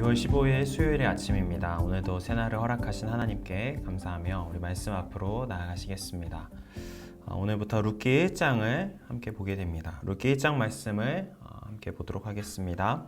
6월 15일 수요일의 아침입니다. 오늘도 새날을 허락하신 하나님께 감사하며 우리 말씀 앞으로 나아가시겠습니다. 오늘부터 룻기 1장을 함께 보게 됩니다. 룻기 1장 말씀을 함께 보도록 하겠습니다.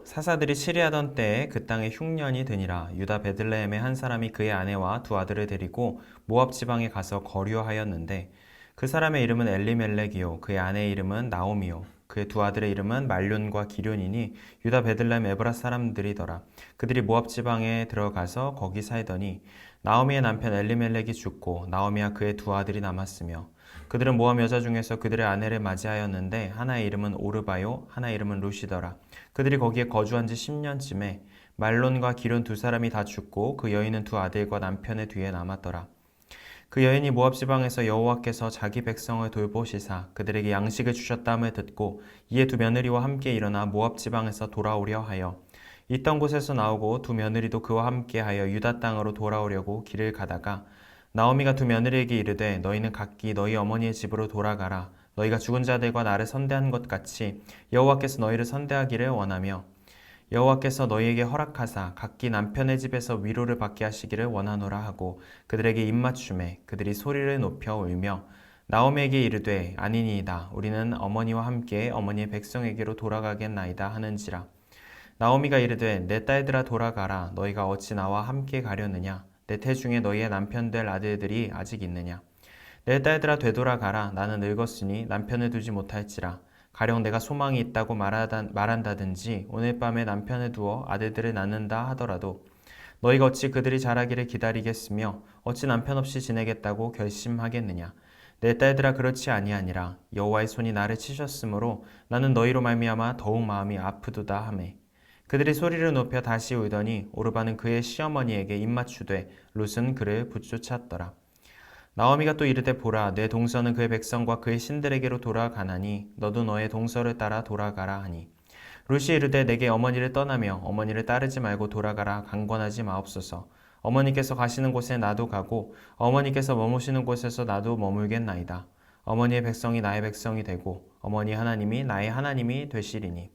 사사들이 치리하던 때에 그 땅에 흉년이 드니라. 유다 베들레헴의 한 사람이 그의 아내와 두 아들을 데리고 모압 지방에 가서 거류하였는데 그 사람의 이름은 엘리멜렉이요 그의 아내의 이름은 나오미요 그의 두 아들의 이름은 말륜과 기륜이니 유다 베들레헴 에브라 사람들이더라. 그들이 모압 지방에 들어가서 거기 살더니 나오미의 남편 엘리멜렉이 죽고 나오미와 그의 두 아들이 남았으며 그들은 모압 여자 중에서 그들의 아내를 맞이하였는데 하나의 이름은 오르바요 하나의 이름은 룻이더라. 그들이 거기에 거주한 지 10년쯤에 말론과 기륜 두 사람이 다 죽고 그 여인은 두 아들과 남편의 뒤에 남았더라. 그 여인이 모압 지방에서 여호와께서 자기 백성을 돌보시사 그들에게 양식을 주셨다함을 듣고 이에 두 며느리와 함께 일어나 모압 지방에서 돌아오려 하여 있던 곳에서 나오고 두 며느리도 그와 함께 하여 유다 땅으로 돌아오려고 길을 가다가 나오미가 두 며느리에게 이르되 너희는 각기 너희 어머니의 집으로 돌아가라. 너희가 죽은 자들과 나를 선대한 것 같이 여호와께서 너희를 선대하기를 원하며 여호와께서 너희에게 허락하사 각기 남편의 집에서 위로를 받게 하시기를 원하노라 하고 그들에게 입맞춤에 그들이 소리를 높여 울며 나오미에게 이르되 아니니이다. 우리는 어머니와 함께 어머니의 백성에게로 돌아가겠나이다 하는지라. 나오미가 이르되 내 딸들아 돌아가라. 너희가 어찌 나와 함께 가려느냐. 내 태중에 너희의 남편 될 아들들이 아직 있느냐. 내 딸들아 되돌아가라. 나는 늙었으니 남편을 두지 못할지라. 가령 내가 소망이 있다고 말한다든지 오늘 밤에 남편을 두어 아들들을 낳는다 하더라도 너희가 어찌 그들이 자라기를 기다리겠으며 어찌 남편 없이 지내겠다고 결심하겠느냐. 내 딸들아 그렇지 아니하니라. 여호와의 손이 나를 치셨으므로 나는 너희로 말미암아 더욱 마음이 아프도다 하매 그들이 소리를 높여 다시 울더니 오르바는 그의 시어머니에게 입맞추되 룻은 그를 붙쫓았더라. 나오미가 또 이르되 보라 내 동서는 그의 백성과 그의 신들에게로 돌아가나니 너도 너의 동서를 따라 돌아가라 하니 룻이 이르되 내게 어머니를 떠나며 어머니를 따르지 말고 돌아가라. 강권하지 마옵소서. 어머니께서 가시는 곳에 나도 가고 어머니께서 머무시는 곳에서 나도 머물겠나이다. 어머니의 백성이 나의 백성이 되고 어머니 하나님이 나의 하나님이 되시리니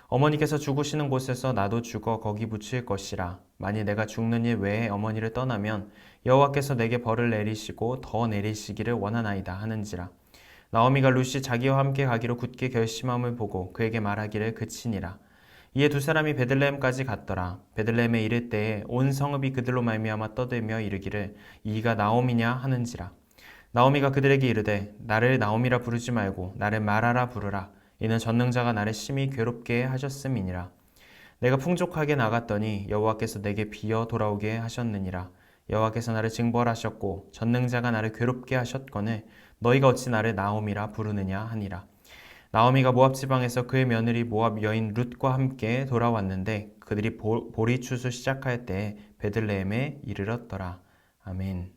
어머니께서 죽으시는 곳에서 나도 죽어 거기 묻힐 것이라. 만일 내가 죽는 일 외에 어머니를 떠나면 여호와께서 내게 벌을 내리시고 더 내리시기를 원하나이다 하는지라. 나오미가 룻이 자기와 함께 가기로 굳게 결심함을 보고 그에게 말하기를 그치니라. 이에 두 사람이 베들레헴까지 갔더라. 베들레헴에 이를 때에 온 성읍이 그들로 말미암아 떠들며 이르기를 이가 나오미냐 하는지라. 나오미가 그들에게 이르되 나를 나오미라 부르지 말고 나를 마라라 부르라. 이는 전능자가 나를 심히 괴롭게 하셨음이니라. 내가 풍족하게 나갔더니 여호와께서 내게 비어 돌아오게 하셨느니라. 여호와께서 나를 징벌하셨고 전능자가 나를 괴롭게 하셨거늘 너희가 어찌 나를 나오미라 부르느냐 하니라. 나오미가 모압 지방에서 그의 며느리 모압 여인 룻과 함께 돌아왔는데 그들이 보리 추수 시작할 때에 베들레헴에 이르렀더라. 아멘.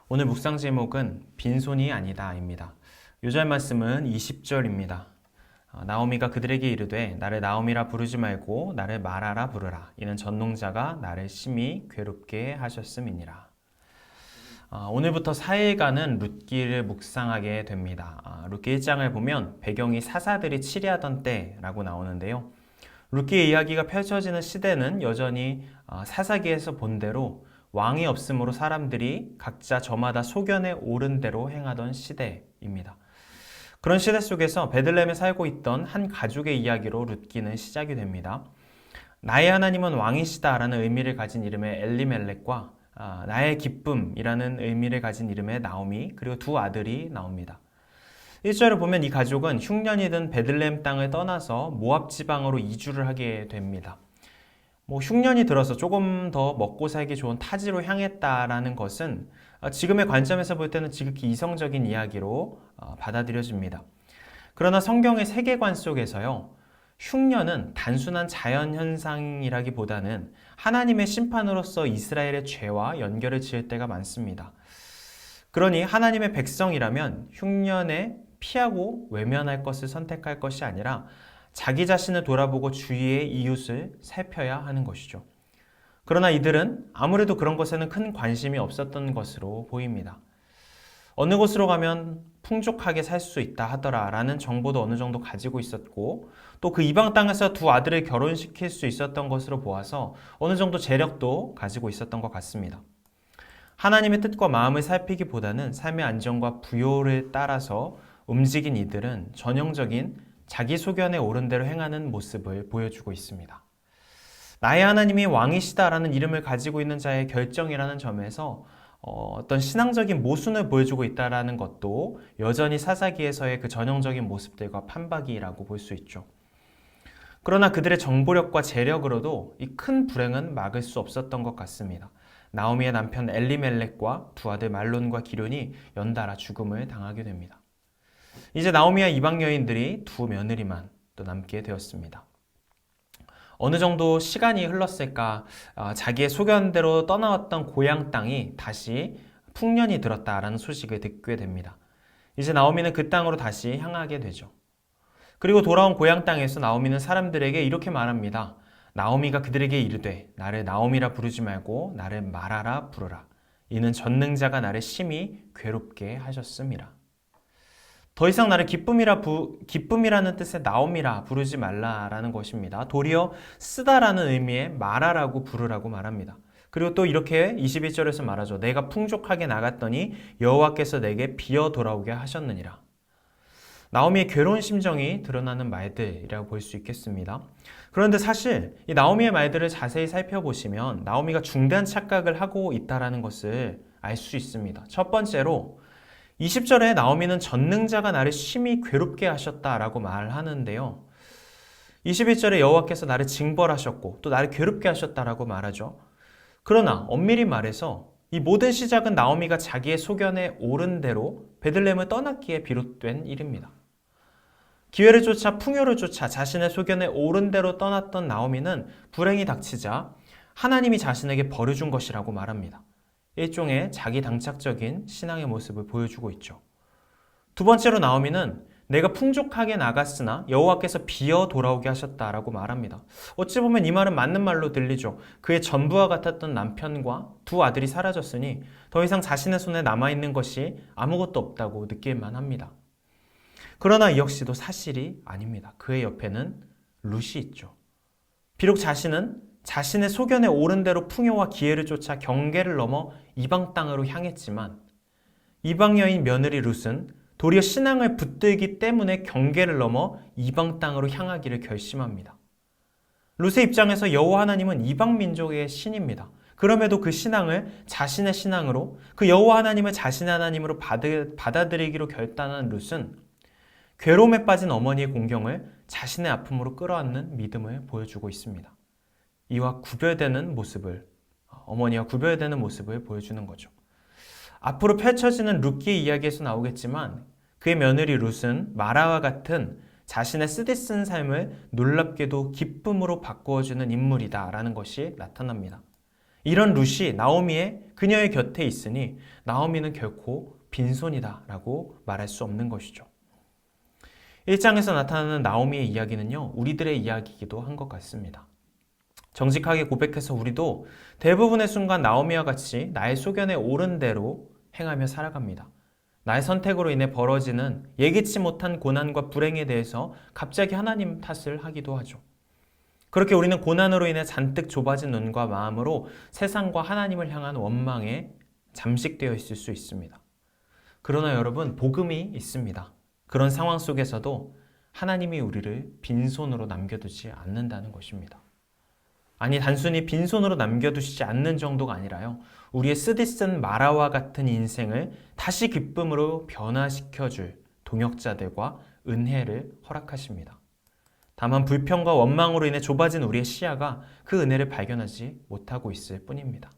오늘 묵상 제목은 빈손이 아니다입니다. 요절 말씀은 20절입니다. 나오미가 그들에게 이르되 나를 나오미라 부르지 말고 나를 마라라 부르라. 이는 전능자가 나를 심히 괴롭게 하셨음이니라. 오늘부터 4일간은 룻기를 묵상하게 됩니다. 룻기 1장을 보면 배경이 사사들이 치리하던 때라고 나오는데요. 룻기의 이야기가 펼쳐지는 시대는 여전히 사사기에서 본 대로 왕이 없으므로 사람들이 각자 저마다 소견에 오른 대로 행하던 시대입니다. 그런 시대 속에서 베들레헴에 살고 있던 한 가족의 이야기로 룻기는 시작이 됩니다. 나의 하나님은 왕이시다라는 의미를 가진 이름의 엘리멜렉과 나의 기쁨이라는 의미를 가진 이름의 나오미 그리고 두 아들이 나옵니다. 1절을 보면 이 가족은 흉년이 든 베들레헴 땅을 떠나서 모압 지방으로 이주를 하게 됩니다. 흉년이 들어서 조금 더 먹고 살기 좋은 타지로 향했다라는 것은 지금의 관점에서 볼 때는 지극히 이성적인 이야기로 받아들여집니다. 그러나 성경의 세계관 속에서요, 흉년은 단순한 자연현상이라기보다는 하나님의 심판으로서 이스라엘의 죄와 연결을 지을 때가 많습니다. 그러니 하나님의 백성이라면 흉년에 피하고 외면할 것을 선택할 것이 아니라 자기 자신을 돌아보고 주위의 이웃을 살펴야 하는 것이죠. 그러나 이들은 아무래도 그런 것에는 큰 관심이 없었던 것으로 보입니다. 어느 곳으로 가면 풍족하게 살 수 있다 하더라라는 정보도 어느 정도 가지고 있었고 또 그 이방 땅에서 두 아들을 결혼시킬 수 있었던 것으로 보아서 어느 정도 재력도 가지고 있었던 것 같습니다. 하나님의 뜻과 마음을 살피기보다는 삶의 안정과 부요를 따라서 움직인 이들은 전형적인 자기 소견에 오른 대로 행하는 모습을 보여주고 있습니다. 나의 하나님이 왕이시다라는 이름을 가지고 있는 자의 결정이라는 점에서 어떤 신앙적인 모순을 보여주고 있다는 것도 여전히 사사기에서의 그 전형적인 모습들과 판박이라고 볼 수 있죠. 그러나 그들의 정보력과 재력으로도 이 큰 불행은 막을 수 없었던 것 같습니다. 나오미의 남편 엘리멜렉과 두 아들 말론과 기런이 연달아 죽음을 당하게 됩니다. 이제 나오미와 이방 여인들이 두 며느리만 또 남게 되었습니다. 어느 정도 시간이 흘렀을까 자기의 소견대로 떠나왔던 고향 땅이 다시 풍년이 들었다라는 소식을 듣게 됩니다. 이제 나오미는 그 땅으로 다시 향하게 되죠. 그리고 돌아온 고향 땅에서 나오미는 사람들에게 이렇게 말합니다. 나오미가 그들에게 이르되 나를 나오미라 부르지 말고 나를 마라라 부르라. 이는 전능자가 나를 심히 괴롭게 하셨음이라. 더 이상 나를 기쁨이라는 뜻의 나오미라 부르지 말라라는 것입니다. 도리어 쓰다라는 의미의 마라라고 부르라고 말합니다. 그리고 또 이렇게 21절에서 말하죠. 내가 풍족하게 나갔더니 여호와께서 내게 비어 돌아오게 하셨느니라. 나오미의 괴로운 심정이 드러나는 말들이라고 볼 수 있겠습니다. 그런데 사실 이 나오미의 말들을 자세히 살펴보시면 나오미가 중대한 착각을 하고 있다는 것을 알 수 있습니다. 첫 번째로 20절에 나오미는 전능자가 나를 심히 괴롭게 하셨다라고 말하는데요. 21절에 여호와께서 나를 징벌하셨고 또 나를 괴롭게 하셨다라고 말하죠. 그러나 엄밀히 말해서 이 모든 시작은 나오미가 자기의 소견에 옳은 대로 베들레헴을 떠났기에 비롯된 일입니다. 기회를 쫓아 풍요를 쫓아 자신의 소견에 옳은 대로 떠났던 나오미는 불행이 닥치자 하나님이 자신에게 벌을 준 것이라고 말합니다. 일종의 자기 당착적인 신앙의 모습을 보여주고 있죠. 두 번째로 나오미는 내가 풍족하게 나갔으나 여호와께서 비어 돌아오게 하셨다라고 말합니다. 어찌 보면 이 말은 맞는 말로 들리죠. 그의 전부와 같았던 남편과 두 아들이 사라졌으니 더 이상 자신의 손에 남아있는 것이 아무것도 없다고 느낄만 합니다. 그러나 이 역시도 사실이 아닙니다. 그의 옆에는 룻이 있죠. 비록 자신은 자신의 소견에 옳은 대로 풍요와 기회를 쫓아 경계를 넘어 이방 땅으로 향했지만 이방 여인 며느리 룻은 도리어 신앙을 붙들기 때문에 경계를 넘어 이방 땅으로 향하기를 결심합니다. 룻의 입장에서 여호와 하나님은 이방 민족의 신입니다. 그럼에도 그 신앙을 자신의 신앙으로 그 여호와 하나님을 자신의 하나님으로 받아들이기로 결단한 룻은 괴로움에 빠진 어머니의 공경을 자신의 아픔으로 끌어안는 믿음을 보여주고 있습니다. 이와 구별되는 모습을, 어머니와 구별되는 모습을 보여주는 거죠. 앞으로 펼쳐지는 룻기의 이야기에서 나오겠지만 그의 며느리 룻은 마라와 같은 자신의 쓰디쓴 삶을 놀랍게도 기쁨으로 바꾸어주는 인물이다라는 것이 나타납니다. 이런 룻이 나오미의 그녀의 곁에 있으니 나오미는 결코 빈손이다라고 말할 수 없는 것이죠. 1장에서 나타나는 나오미의 이야기는요, 우리들의 이야기이기도 한 것 같습니다. 정직하게 고백해서 우리도 대부분의 순간 나오미와 같이 나의 소견에 옳은 대로 행하며 살아갑니다. 나의 선택으로 인해 벌어지는 예기치 못한 고난과 불행에 대해서 갑자기 하나님 탓을 하기도 하죠. 그렇게 우리는 고난으로 인해 잔뜩 좁아진 눈과 마음으로 세상과 하나님을 향한 원망에 잠식되어 있을 수 있습니다. 그러나 여러분, 복음이 있습니다. 그런 상황 속에서도 하나님이 우리를 빈손으로 남겨두지 않는다는 것입니다. 아니, 단순히 빈손으로 남겨두시지 않는 정도가 아니라요, 우리의 쓰디쓴 마라와 같은 인생을 다시 기쁨으로 변화시켜줄 동역자들과 은혜를 허락하십니다. 다만 불평과 원망으로 인해 좁아진 우리의 시야가 그 은혜를 발견하지 못하고 있을 뿐입니다.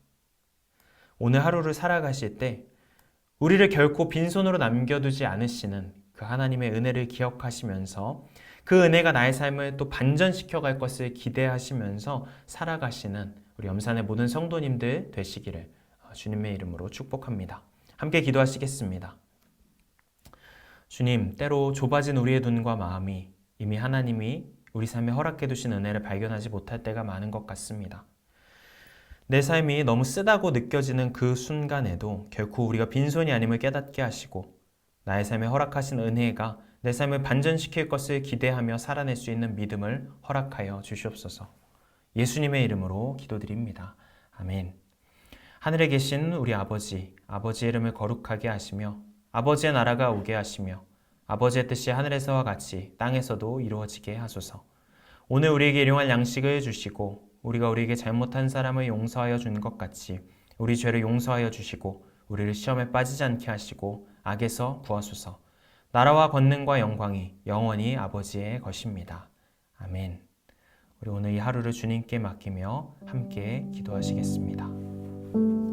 오늘 하루를 살아가실 때 우리를 결코 빈손으로 남겨두지 않으시는 그 하나님의 은혜를 기억하시면서 그 은혜가 나의 삶을 또 반전시켜 갈 것을 기대하시면서 살아가시는 우리 염산의 모든 성도님들 되시기를 주님의 이름으로 축복합니다. 함께 기도하시겠습니다. 주님, 때로 좁아진 우리의 눈과 마음이 이미 하나님이 우리 삶에 허락해 두신 은혜를 발견하지 못할 때가 많은 것 같습니다. 내 삶이 너무 쓰다고 느껴지는 그 순간에도 결코 우리가 빈손이 아님을 깨닫게 하시고 나의 삶에 허락하신 은혜가 내 삶을 반전시킬 것을 기대하며 살아낼 수 있는 믿음을 허락하여 주시옵소서. 예수님의 이름으로 기도드립니다. 아멘. 하늘에 계신 우리 아버지, 아버지의 이름을 거룩하게 하시며 아버지의 나라가 오게 하시며 아버지의 뜻이 하늘에서와 같이 땅에서도 이루어지게 하소서. 오늘 우리에게 일용할 양식을 주시고 우리가 우리에게 잘못한 사람을 용서하여 준 것 같이 우리 죄를 용서하여 주시고 우리를 시험에 빠지지 않게 하시고 악에서 구하소서. 나라와 권능과 영광이 영원히 아버지의 것입니다. 아멘. 우리 오늘 이 하루를 주님께 맡기며 함께 기도하시겠습니다.